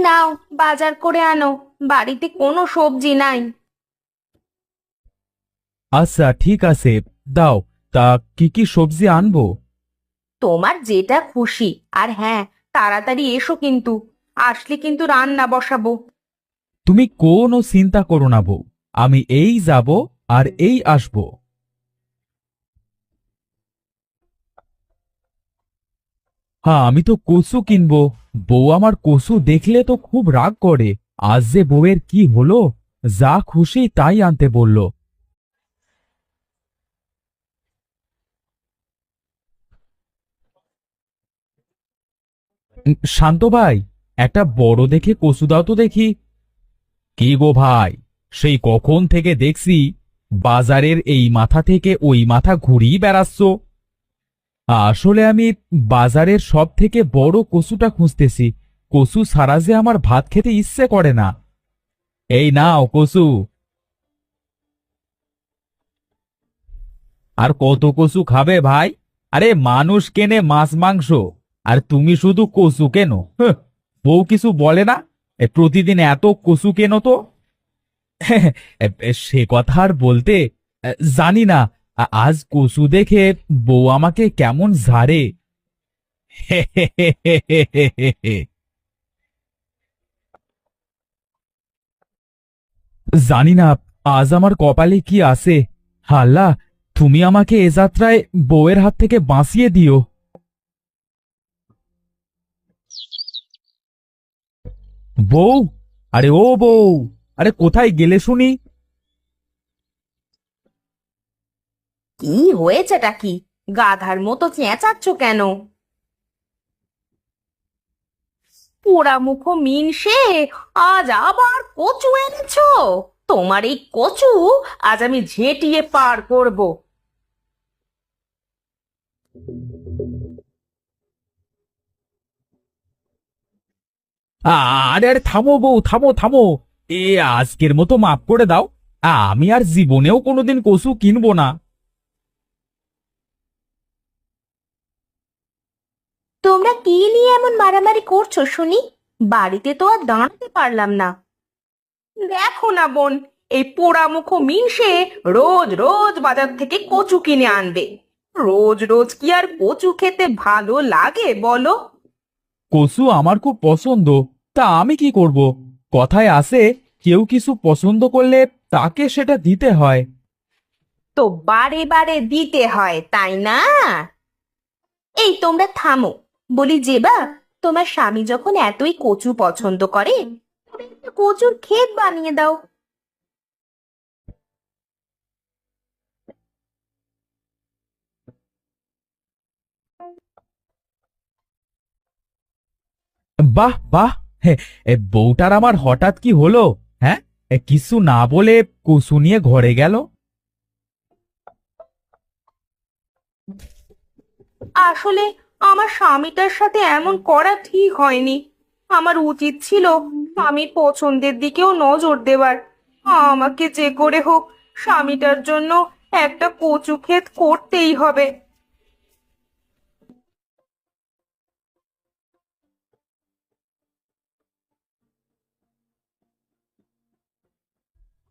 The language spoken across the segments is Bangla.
নাও, বাজার করে আনো, বাড়িতে কোনো সবজি নাই। আচ্ছা ঠিক আছে, দাও। তা কি কি সবজি আনবো? তোমার যেটা খুশি। আর হ্যাঁ, তাড়াতাড়ি এসো কিন্তু, আসলে কিন্তু রান্না বসাবো। তুমি কোনো চিন্তা করো না বউ, আমি এই যাব আর এই আসবো। হ্যাঁ, আমি তো কচু কিনবো। বউ আমার কচু দেখলে তো খুব রাগ করে। আজ যে বউয়ের কি হলো, যা খুশি তাই আনতে বলল। শান্ত ভাই, একটা বড় দেখে কচু দাও তো দেখি। কি গো ভাই, সেই কখন থেকে দেখছি বাজারের এই মাথা থেকে ওই মাথা ঘুরিয়ে বেড়াচ্ছ। আসলে আমি বাজারের সব থেকে বড় কচুটা খুঁজতেছি। কচু ছাড়া যে আমার ভাত খেতে ইচ্ছে করে না। এই নাও কচু। আর কত কচু খাবে ভাই? আরে মানুষ কেনে মাছ মাংস, আর তুমি শুধু কচু কেনো? হ্যাঁ, বউ কিছু বলে না? প্রতিদিন এত কচু কেনো তো? সে কথা আর বলতে। জানি না, আজ কচু দেখে বউ আমাকে কেমন ঝাড়ে। জানি না আজ আমার কপালে কি আছে। আল্লাহ, তুমি আমাকে এ যাত্রায় বউয়ের হাত থেকে বাঁচিয়ে দিও। বউ, আরে ও বউ, আরে কোথায় গেলে শুনি? কি হয়েছেটা কি? গাধার মতো চেঁচাচ্ছ কেন? পোড়ামুখো মিনসে, আজ আবার কচু এনেছো? তোমার এই কচু আজ আমি ঝেঁটিয়ে পার করব। আরে আরে থামো বউ, থামো থামো। এ আজকের মতো মাফ করে দাও। আমি আর জীবনেও কোনোদিন কচু কিনবো না। তোমরা কি নিয়ে এমন মারামারি করছো শুনি? বাড়িতে তো আর দাঁড়াতে পারলাম না। দেখো না বোন, এই পোড়ামুখো মিনসে রোজ রোজ বাজার থেকে কচু কিনে আনবে। রোজ রোজ কি আর কচু খেতে ভালো লাগে বলো? কচু আমার খুব পছন্দ, তা আমি কি করব? কথায় আছে, কেউ কিছু পছন্দ করলে তাকে সেটা দিতে হয়। তো বারে বারে দিতে হয় তাই না? এই তোমরা থামো, বলি যেবা, তোমার স্বামী যখন এতই কচু পছন্দ করে, তবে একটা কচুর ক্ষেত বানিয়ে দাও। বাহ বাহ। হে, বউটার আমার হঠাৎ কি হলো? হ্যাঁ, কিছু না বলে কচু নিয়ে ঘরে গেল। আসলে আমার স্বামীটার সাথে এমন করা ঠিক হয়নি। আমার উচিত ছিল স্বামীর পছন্দের দিকেও নজর দেওয়ার। আমাকে যে করে হোক স্বামীটার জন্য একটা কচু ক্ষেত করতেই হবে।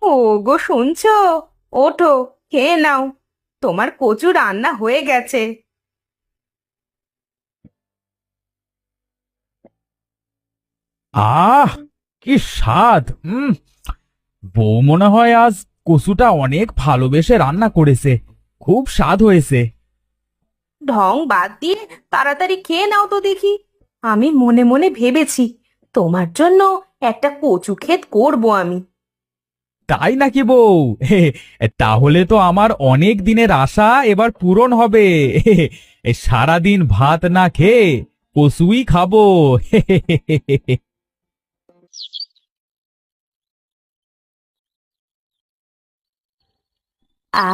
ও গো, শুনছো? ওঠো, খেয়ে নাও, তোমার কচু রান্না হয়ে গেছে। আহ, কি স্বাদ! বউ মনে হয় আজ কচুটা অনেক ভালোবেসে রান্না করেছে। খুব স্বাদ হয়েছে। ঢং বাদ দিয়ে তাড়াতাড়ি খেয়ে নাও তো দেখি। আমি মনে মনে ভেবেছি তোমার জন্য একটা কচু ক্ষেত করবো আমি। তাই নাকি বউ? তাহলে তো আমার অনেক দিনের আশা এবার পূরণ হবে। সারাদিন ভাত না খেয়ে কচুই খাবো।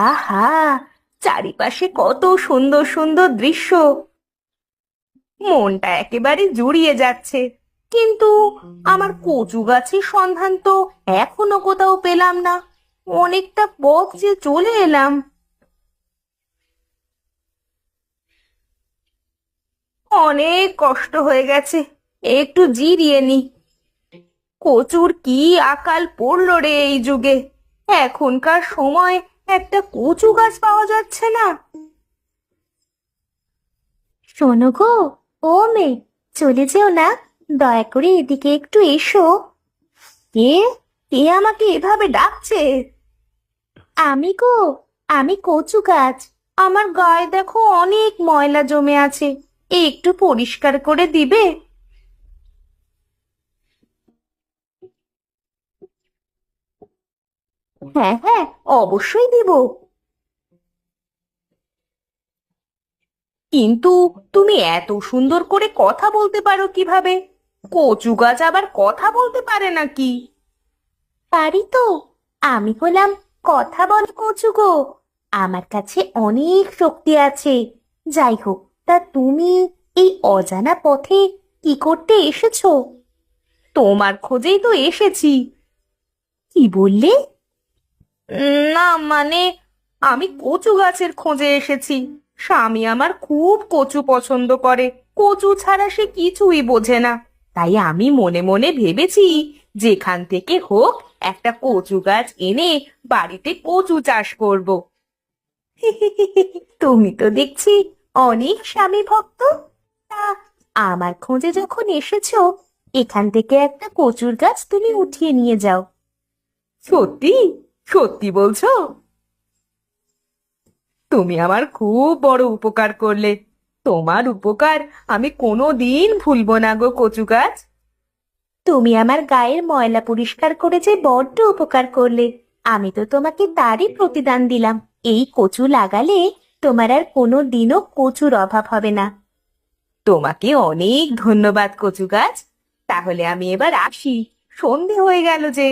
আহা, চারিপাশে কত সুন্দর সুন্দর দৃশ্য, মনটা একেবারে জুড়িয়ে যাচ্ছে। কিন্তু আমার কচু গাছের সন্ধান তো এখনো কোথাও পেলাম না। অনেকটা পথ যে চলে এলাম, অনেক কষ্ট হয়ে গেছে, একটু জিরিয়ে নি। কচুর কি আকাল পড়লো রে এই যুগে! এখনকার সময় একটা কচু গাছ পাওয়া যাচ্ছে না। শোনো গো, ও মেয়ে, চলে যেও না, দয়া করে এদিকে একটু এসো। কে কে আমাকে এভাবে ডাকছে? আমি গো, আমি কচু গাছ। আমার গায়ে দেখো অনেক ময়লা জমে আছে, একটু পরিষ্কার করে দিবে? হ্যাঁ হ্যাঁ, অবশ্যই দিব। কিন্তু তুমি এত সুন্দর করে কথা বলতে পারো কিভাবে? কচু গাছ আবার কথা বলতে পারে নাকি? পারি তো, আমি হলাম কথা বলা কচু গো। আমার কাছে অনেক শক্তি আছে। যাই হোক, তা তুমি এই অজানা পথে কি করতে এসেছো? তোমার খোঁজেই তো এসেছি। কি বললে? না মানে, আমি কচু গাছের খোঁজে এসেছি। স্বামী আমার খুব কচু পছন্দ করে, কচু ছাড়া সে কিছুই বোঝে না। তাই আমি মনে মনে ভেবেছি যেখান থেকে হোক একটা কচু গাছ এনে বাড়িতে কচু চাষ করব। তুমি তো দেখছি অনেক স্বামী ভক্ত। তা আমার খোঁজে যখন এসেছো, এখান থেকে একটা কচুর গাছ তুমি উঠিয়ে নিয়ে যাও। সত্যি? সত্যি বলছো? তুমি আমার খুব বড় উপকার করলে। তোমার উপকার আমি কোনোদিন ভুলবো না গো কচু গাছ। তুমি আমার গায়ের ময়লা পরিষ্কার করে যে বড্ড উপকার করলে, আমি তো তোমাকে তারই প্রতিদান দিলাম। এই কচু লাগালে তোমার আর কোনো দিনও কচুর অভাব হবে না। তোমাকে অনেক ধন্যবাদ কচু গাছ। তাহলে আমি এবার আসি, সন্ধে হয়ে গেল যে।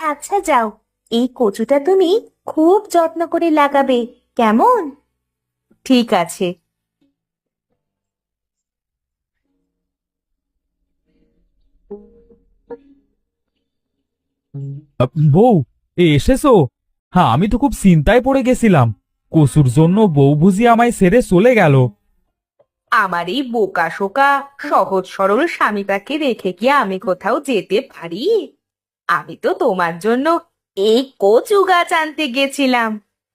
আচ্ছা যাও, এই কচুটা তুমি খুব যত্ন করে লাগাবে, কেমন? ঠিক আছে। বউ, এসেছো? হ্যাঁ, আমি তো খুব চিন্তায় পড়ে গেছিলাম। কসুর জন্য বউ বুঝি আমায় ছেড়ে চলে গেল। আমার এই বোকা শোকা সহজ সরল স্বামীটাকে রেখে কি আমি কোথাও যেতে পারি? আমি তো তোমার জন্য এই কচু গাছ আনতে গেছিলাম,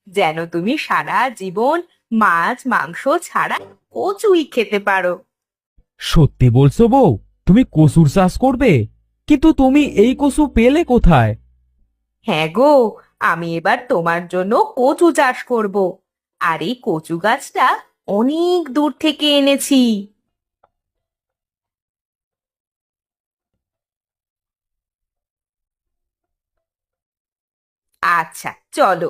যেন তুমি সারা জীবন মাছ মাংস ছাড়া কচুই খেতে পারো। সত্যি বলছো বউ? তুমি কসুর চাষ করবে? কিন্তু তুমি এই কসু পেলে কোথায়? হ্যাঁ গো, আমি এবার তোমার জন্য কচু চাষ করব। আর এই কচু গাছটা অনেক দূর থেকে এনেছি। আচ্ছা চলো।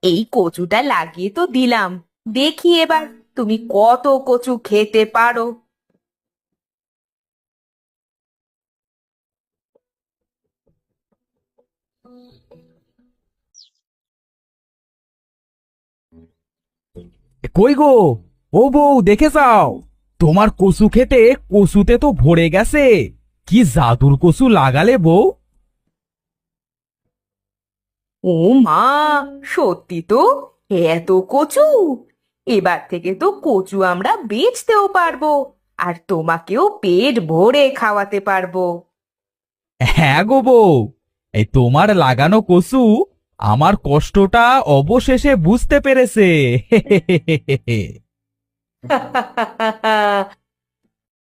এই কচুটা লাগিয়ে তো দিলাম, দেখি এবার তুমি কত কচু খেতে পারো। কই গো, ও বউ, দেখে যাও। তোমার কসু খেতে কসুতে তো ভরে গেছে। কি জাদুর কসু লাগালে বউ! ও মা, সত্যি তো! এত কচু! এবার থেকে তো কচু আমরা বেচতেও পারবো, আর তোমাকেও পেট ভরে খাওয়াতে পারবো। হ্যাঁ গো বউ, এই তোমার লাগানো কসু আমার কষ্টটা অবশেষে বুঝতে পেরেছে।